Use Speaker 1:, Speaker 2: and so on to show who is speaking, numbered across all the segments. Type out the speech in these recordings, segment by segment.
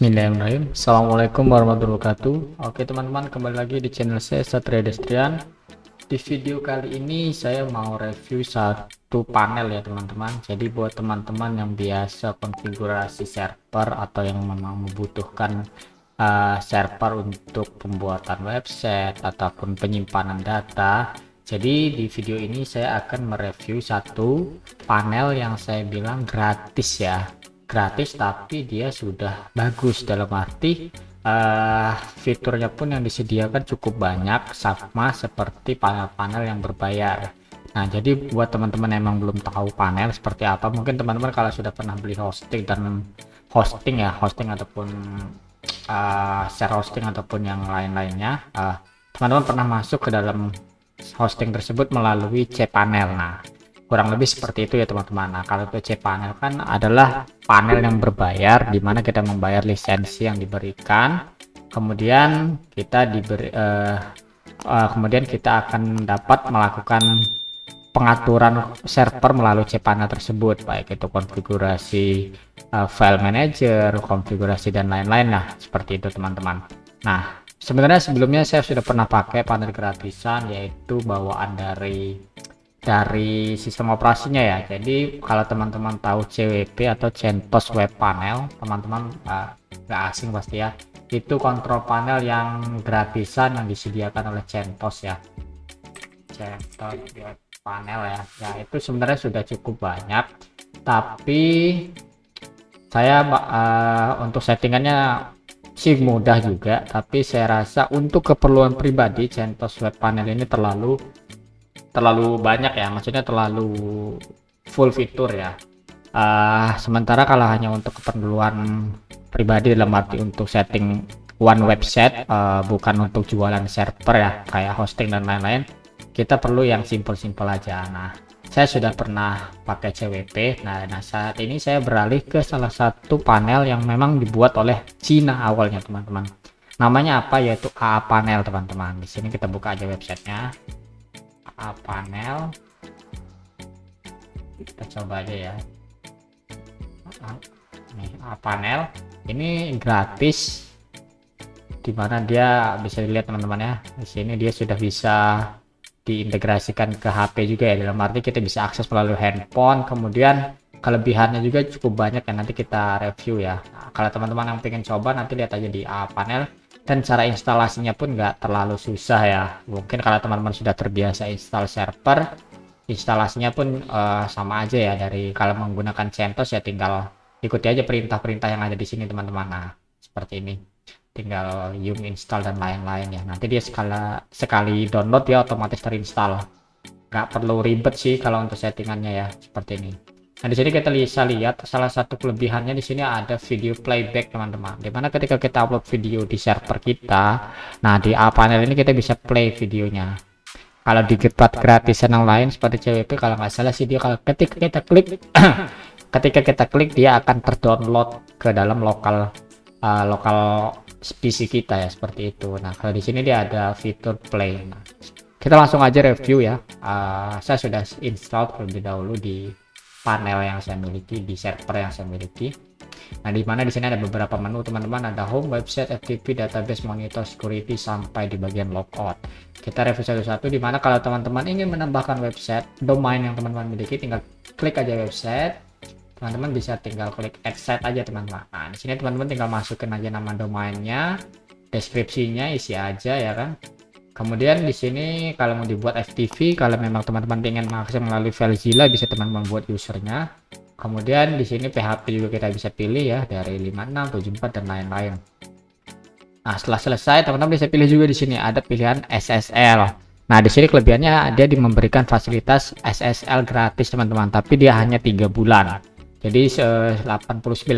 Speaker 1: Bismillahirrahmanirrahim. Assalamualaikum warahmatullahi wabarakatuh. Oke teman-teman, kembali lagi di channel saya Satria Destrian. Di video kali ini saya mau review satu panel ya teman-teman. Jadi buat teman-teman yang biasa konfigurasi server atau yang memang membutuhkan server untuk pembuatan website ataupun penyimpanan data. Jadi di video ini saya akan mereview satu panel yang saya bilang gratis ya. Gratis tapi dia sudah bagus, dalam arti fiturnya pun yang disediakan cukup banyak, sama seperti panel-panel yang berbayar. Nah jadi buat teman-teman yang emang belum tahu panel seperti apa, mungkin teman-teman kalau sudah pernah beli hosting dan hosting ataupun share hosting ataupun yang lain-lainnya, teman-teman pernah masuk ke dalam hosting tersebut melalui cPanel. Nah kurang lebih seperti itu ya teman-teman. Nah kalau itu cPanel kan adalah panel yang berbayar, dimana kita membayar lisensi yang diberikan, kemudian kita kemudian kita akan dapat melakukan pengaturan server melalui cPanel tersebut, baik itu konfigurasi file manager, konfigurasi dan lain-lain. Nah seperti itu teman-teman. Nah sebenarnya sebelumnya saya sudah pernah pakai panel gratisan, yaitu bawaan dari sistem operasinya ya. Jadi kalau teman-teman tahu CWP atau CentOS Web Panel, teman-teman nggak asing pasti ya, itu kontrol panel yang gratisan yang disediakan oleh CentOS ya, CentOS Web Panel ya itu sebenarnya sudah cukup banyak, tapi saya untuk settingannya sih mudah juga, tapi saya rasa untuk keperluan pribadi CentOS Web Panel ini terlalu banyak ya, maksudnya terlalu full fitur ya. Sementara kalau hanya untuk keperluan pribadi dalam arti untuk setting one website, bukan untuk jualan server ya kayak hosting dan lain-lain, kita perlu yang simple aja. Nah saya sudah pernah pakai CWP. Nah saat ini saya beralih ke salah satu panel yang memang dibuat oleh Cina awalnya teman-teman. Namanya apa? Yaitu AA Panel teman-teman. Di sini kita buka aja websitenya. Panel, kita coba aja ya. Nih Panel ini gratis, dimana dia bisa dilihat teman-teman ya, di sini dia sudah bisa diintegrasikan ke HP juga ya, dalam arti kita bisa akses melalui handphone. Kemudian kelebihannya juga cukup banyak ya, nanti kita review ya. Nah, kalau teman-teman yang pengen coba nanti lihat aja di Panel. Dan cara instalasinya pun nggak terlalu susah ya. Mungkin kalau teman-teman sudah terbiasa install server, instalasinya pun sama aja ya. Dari kalau menggunakan CentOS ya tinggal ikuti aja perintah-perintah yang ada di sini teman-teman. Nah seperti ini, tinggal yum install dan lain-lain ya. Nanti dia sekali download ya otomatis terinstall. Nggak perlu ribet sih kalau untuk settingannya ya, seperti ini. Nah di sini kita bisa lihat salah satu kelebihannya, di sini ada video playback teman-teman, dimana ketika kita upload video di server kita, nah di Panel ini kita bisa play videonya. Kalau di tempat gratisan yang lain seperti CWP kalau nggak salah sih, dia kalau ketika kita klik ketika kita klik dia akan terdownload ke dalam lokal PC kita ya, seperti itu. Nah kalau di sini dia ada fitur play. Nah, kita langsung aja review ya. Saya sudah install terlebih dahulu di panel yang saya miliki, di server yang saya miliki. Nah di mana di sini ada beberapa menu teman-teman, ada home, website, FTP, database, monitor, security, sampai di bagian logout. Kita review satu-satu, di mana kalau teman-teman ingin menambahkan website domain yang teman-teman miliki, tinggal klik aja website, teman-teman bisa tinggal klik add site aja teman-teman. Nah di sini teman-teman tinggal masukin aja nama domainnya, deskripsinya isi aja ya kan. Kemudian di sini kalau mau dibuat FTP, kalau memang teman-teman ingin mengakses melalui FileZilla, bisa teman-teman buat usernya. Kemudian di sini PHP juga kita bisa pilih ya, dari 56, 74 dan lain-lain. Nah setelah selesai teman-teman bisa pilih juga di sini ada pilihan SSL. Nah di sini kelebihannya dia memberikan fasilitas SSL gratis teman-teman, tapi dia hanya 3 bulan. Jadi 89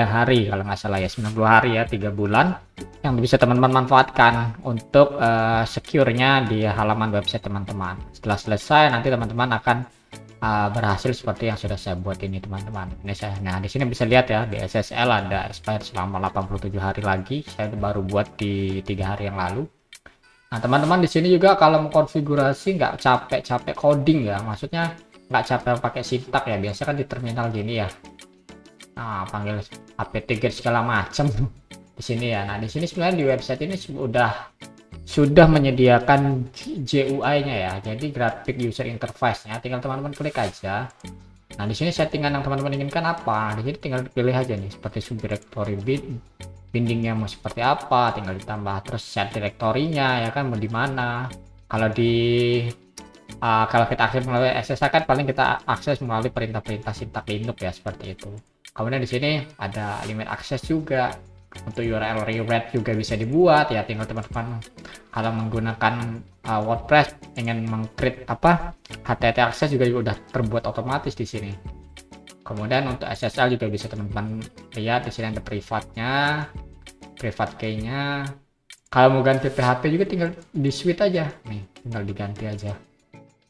Speaker 1: hari kalau nggak salah ya, 90 hari ya, 3 bulan yang bisa teman-teman manfaatkan untuk secure-nya di halaman website teman-teman. Setelah selesai nanti teman-teman akan berhasil seperti yang sudah saya buat ini teman-teman. Nah di sini bisa lihat ya, di SSL ada expire selama 87 hari lagi. Saya baru buat di 3 hari yang lalu. Nah teman-teman di sini juga kalau mengkonfigurasi nggak capek-capek coding ya, maksudnya nggak capek pakai sintak ya, biasa kan di terminal gini ya. Nah panggil apt get segala macam di sini ya. Nah, di sini sebenarnya di website ini sudah menyediakan GUI-nya ya. Jadi graphic user interface-nya tinggal teman-teman klik aja. Nah, di sini settingan yang teman-teman inginkan apa? Di sini tinggal pilih aja nih seperti subdirectory bindingnya mau seperti apa, tinggal ditambah terus set direktorinya ya kan mau di mana. Kalau kita akses melalui SSH kan paling kita akses melalui perintah-perintah sintak Linux ya seperti itu. Kemudian di sini ada limit akses juga. Untuk URL rewrite juga bisa dibuat ya, tinggal teman-teman kalau menggunakan WordPress ingin mengcreate HTTP akses juga udah terbuat otomatis di sini. Kemudian untuk SSL juga bisa teman-teman lihat di sini ada private key-nya. Kalau mau ganti PHP juga tinggal di switch aja nih, tinggal diganti aja.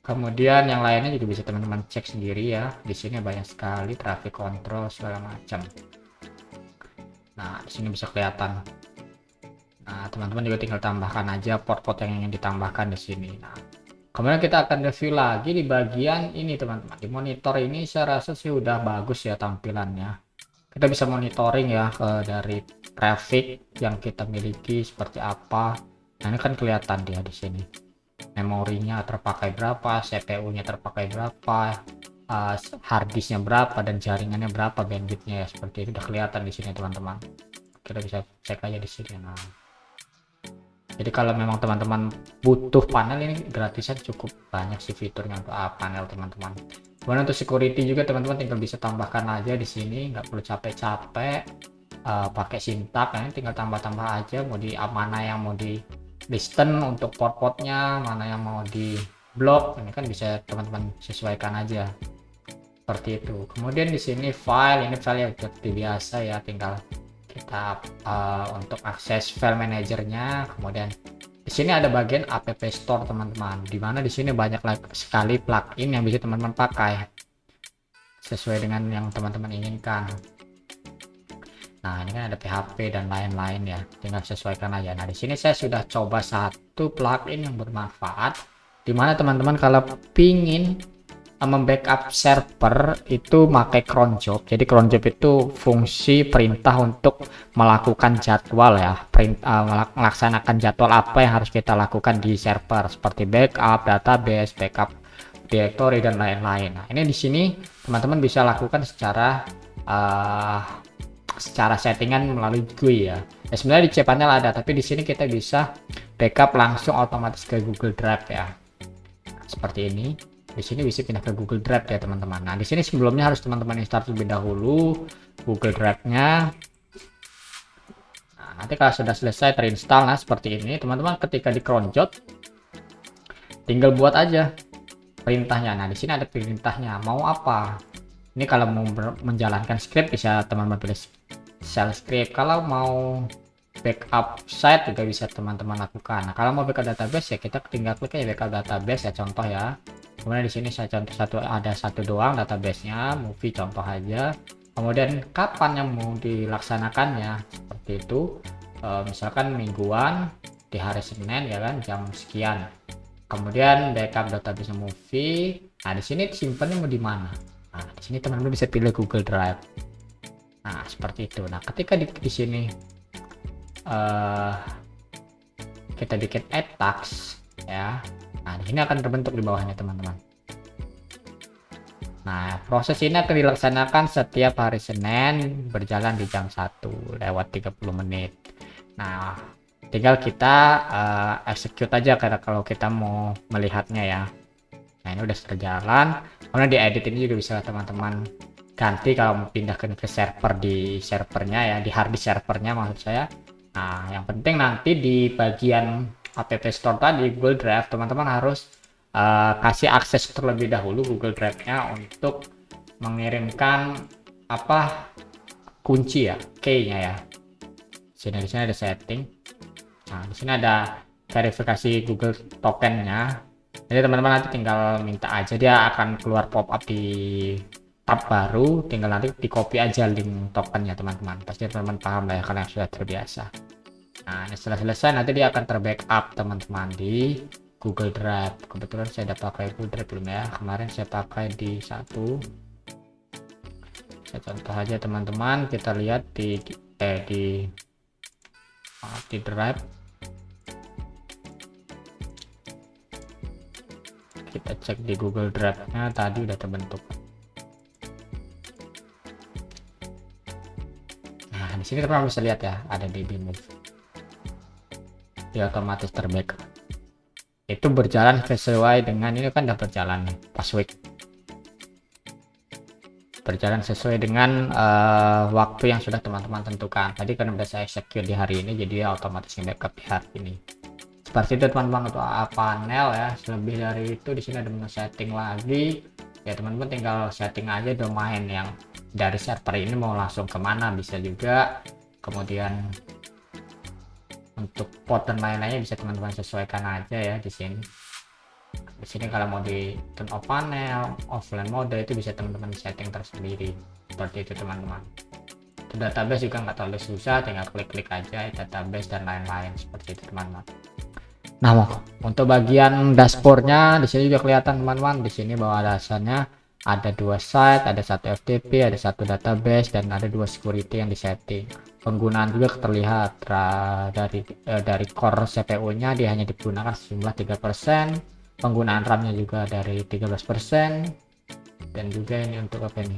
Speaker 1: Kemudian yang lainnya juga bisa teman-teman cek sendiri ya. Di sini banyak sekali traffic control segala macam. Nah, di sini bisa kelihatan. Nah, teman-teman juga tinggal tambahkan aja port-port yang ingin ditambahkan di sini. Nah, kemudian kita akan review lagi di bagian ini teman-teman. Di monitor ini saya rasa sih udah bagus ya tampilannya. Kita bisa monitoring ya dari traffic yang kita miliki seperti apa. Nah, ini kan kelihatan dia di sini. Memorinya terpakai berapa, CPU-nya terpakai berapa, harddisknya berapa, dan jaringannya berapa, bandwidthnya ya seperti itu udah kelihatan di sini teman-teman. Kita bisa cek aja di sini. Nah, jadi kalau memang teman-teman butuh panel ini gratisan cukup banyak sih fiturnya untuk panel teman-teman. Kemudian untuk security juga teman-teman tinggal bisa tambahkan aja di sini, nggak perlu capek-capek pakai sintak. Ini tinggal tambah-tambah aja mau di mana yang mau di listen untuk port-portnya, mana yang mau di blok, ini kan bisa teman-teman sesuaikan aja seperti itu. Kemudian di sini ini file yang seperti biasa ya, tinggal kita untuk akses file manajernya. Kemudian di sini ada bagian app store teman-teman, dimana di sini banyak sekali plugin yang bisa teman-teman pakai sesuai dengan yang teman-teman inginkan. Nah, ini kan ada PHP dan lain-lain ya, tinggal sesuaikan aja. Nah, di sini saya sudah coba satu plugin yang bermanfaat, dimana teman-teman kalau pingin membackup server itu pakai cron job. Jadi cron job itu fungsi perintah untuk melakukan jadwal ya, melaksanakan jadwal apa yang harus kita lakukan di server seperti backup database, backup directory dan lain-lain. Nah, ini di sini teman-teman bisa lakukan secara settingan melalui GUI ya. Sebenarnya di cPanel ada, tapi di sini kita bisa backup langsung otomatis ke Google Drive ya. Nah, seperti ini. Di sini bisa pindah ke Google Drive ya teman-teman. Nah, di sini sebelumnya harus teman-teman install terlebih dahulu Google Drive-nya. Nah, nanti kalau sudah selesai terinstall, nah seperti ini teman-teman, ketika di cronjob tinggal buat aja perintahnya. Nah, di sini ada perintahnya mau apa. Ini kalau mau menjalankan script bisa teman-teman pilih shell script. Kalau mau backup site juga bisa teman-teman lakukan. Nah, kalau mau backup database ya kita tinggal klik aja backup database ya, contoh ya. Kemudian di sini saya contoh ada satu doang databasenya, movie contoh aja. Kemudian kapan yang mau dilaksanakannya seperti itu. Misalkan mingguan di hari Senin ya kan jam sekian. Kemudian backup database movie. Nah, di sini simpannya mau di mana? Nah, di sini teman-teman bisa pilih Google Drive. Nah, seperti itu. Nah, ketika di sini kita bikin add task ya. Nah, di sini akan terbentuk di bawahnya teman-teman. Nah, proses ini akan dilaksanakan setiap hari Senin berjalan di jam 1 lewat 30 menit. Nah, tinggal kita execute aja karena kalau kita mau melihatnya ya. Nah, ini udah terjalan. Kemudian di edit ini juga bisa teman-teman ganti kalau mau pindah ke server di servernya ya, di hard disk servernya maksud saya. Nah, yang penting nanti di bagian app store tadi Google Drive teman-teman harus kasih akses terlebih dahulu Google Drive-nya untuk mengirimkan kunci ya, key-nya ya. Di sini ada setting. Nah, di sini ada verifikasi Google token-nya. Jadi teman-teman nanti tinggal minta aja, dia akan keluar pop-up di tab baru, tinggal nanti di copy aja link tokennya teman-teman. Pasti teman-teman paham lah ya karena sudah terbiasa. Nah, ini setelah selesai nanti dia akan terbackup teman-teman di Google Drive. Kebetulan saya udah pakai Google Drive belum ya, kemarin saya pakai di satu. Saya contoh aja teman-teman, kita lihat di di drive. Kita cek di Google Drive-nya, tadi udah terbentuk. Nah, di sini teman-teman bisa lihat ya, ada DB move. Dia otomatis terbackup. Itu berjalan sesuai dengan ini kan udah berjalan nih, pas week. Berjalan sesuai dengan waktu yang sudah teman-teman tentukan. Tadi kan udah saya execute di hari ini, jadi ya otomatis backup di hari ini. Seperti itu teman-teman untuk panel ya. Lebih dari itu di sini ada menu setting lagi. Ya teman-teman tinggal setting aja domain yang dari server ini mau langsung kemana bisa juga. Kemudian untuk port dan lain-lainnya bisa teman-teman sesuaikan aja ya di sini. Di sini kalau mau di turn off panel, offline mode itu bisa teman-teman setting tersendiri. Seperti itu teman-teman. Database juga nggak terlalu susah, tinggal klik-klik aja database dan lain-lain seperti itu teman-teman. Nah, untuk bagian dashboardnya di sini juga kelihatan teman-teman. Di sini bawah dasarnya ada 2 site, ada 1 FTP, ada 1 database, dan ada 2 security yang disetting. Penggunaan juga terlihat dari core CPU-nya dia hanya digunakan sejumlah 3%. Penggunaan RAM-nya juga dari 13%. Dan juga ini untuk apa ini?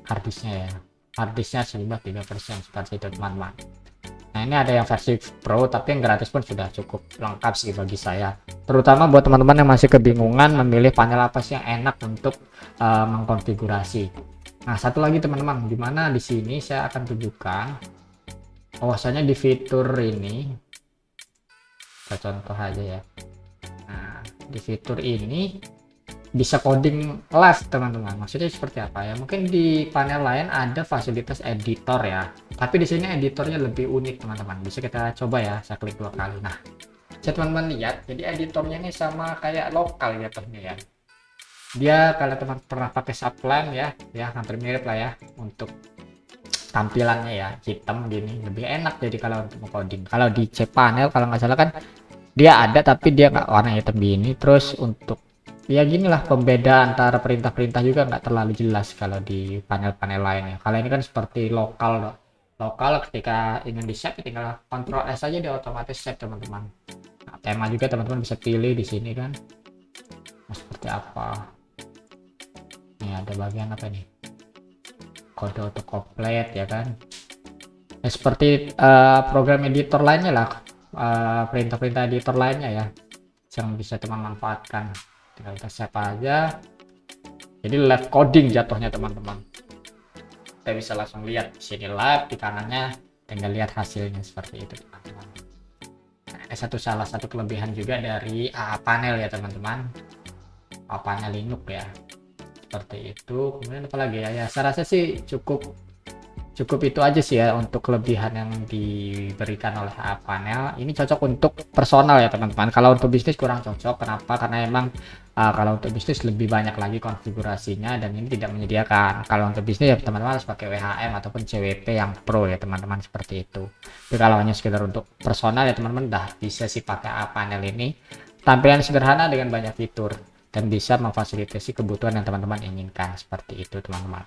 Speaker 1: Harddisknya ya. Harddisknya sejumlah 3% seperti itu teman-teman. Nah, ini ada yang versi Pro, tapi yang gratis pun sudah cukup lengkap sih bagi saya. Terutama buat teman-teman yang masih kebingungan memilih panel apa sih yang enak untuk mengkonfigurasi. Nah, satu lagi teman-teman, dimana di sini saya akan tunjukkan bahwasanya di fitur ini, kita contoh aja ya. Nah, di fitur ini bisa coding live teman-teman. Maksudnya seperti apa ya? Mungkin di panel lain ada fasilitas editor ya, tapi di sini editornya lebih unik teman-teman. Bisa kita coba ya, saya klik 2 kali. Nah, teman-teman lihat, jadi editornya ini sama kayak lokal ya jatuhnya ya. Dia kalau teman pernah pakai Sublime ya hampir mirip lah ya untuk tampilannya ya, hitam gini, lebih enak jadi kalau untuk coding. Kalau di cPanel kalau nggak salah kan dia ada tapi dia nggak warna hitam gini. Terus untuk ya ginilah pembeda antara perintah-perintah juga nggak terlalu jelas kalau di panel-panel lainnya. Kalau ini kan seperti lokal ketika ingin di save tinggal Ctrl S aja dia otomatis save teman-teman. Nah, tema juga teman-teman bisa pilih di sini kan mau seperti apa. Ini ada bagian apa nih, kode autocomplete ya kan ya, seperti program editor lainnya lah, perintah-perintah editor lainnya ya yang bisa teman manfaatkan. Tinggal kita save aja, jadi live coding jatuhnya teman-teman. Kita bisa langsung lihat di sini live, di kanannya tinggal lihat hasilnya seperti itu teman-teman. Nah, ini salah satu kelebihan juga dari AA panel ya teman-teman, AA panel Linux ya seperti itu. Kemudian apa lagi ya, saya rasa sih cukup itu aja sih ya untuk kelebihan yang diberikan oleh AA panel. Ini cocok untuk personal ya teman-teman. Kalau untuk bisnis kurang cocok. Kenapa? Karena emang kalau untuk bisnis lebih banyak lagi konfigurasinya dan ini tidak menyediakan. Kalau untuk bisnis ya teman-teman harus pakai WHM ataupun CWP yang Pro ya teman-teman, seperti itu. Tapi kalau hanya sekedar untuk personal ya teman-teman dah bisa sih pakai AA panel ini. Tampilan sederhana dengan banyak fitur dan bisa memfasilitasi kebutuhan yang teman-teman inginkan, seperti itu teman-teman.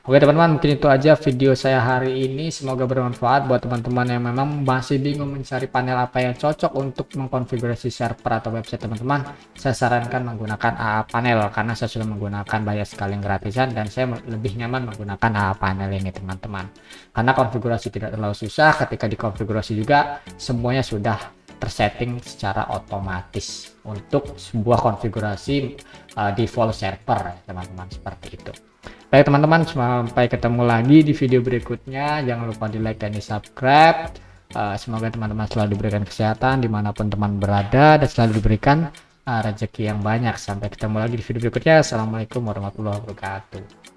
Speaker 1: Oke teman-teman, mungkin itu aja video saya hari ini. Semoga bermanfaat buat teman-teman yang memang masih bingung mencari panel apa yang cocok untuk mengkonfigurasi server atau website teman-teman. Saya sarankan menggunakan AA panel karena saya sudah menggunakan banyak sekali yang gratisan dan saya lebih nyaman menggunakan AA panel ini teman-teman. Karena konfigurasi tidak terlalu susah, ketika dikonfigurasi juga semuanya sudah tersetting secara otomatis untuk sebuah konfigurasi default server teman-teman, seperti itu. Baik teman-teman, sampai ketemu lagi di video berikutnya. Jangan lupa di like dan di subscribe. Semoga teman-teman selalu diberikan kesehatan dimanapun teman berada dan selalu diberikan rezeki yang banyak. Sampai ketemu lagi di video berikutnya. Assalamualaikum warahmatullahi wabarakatuh.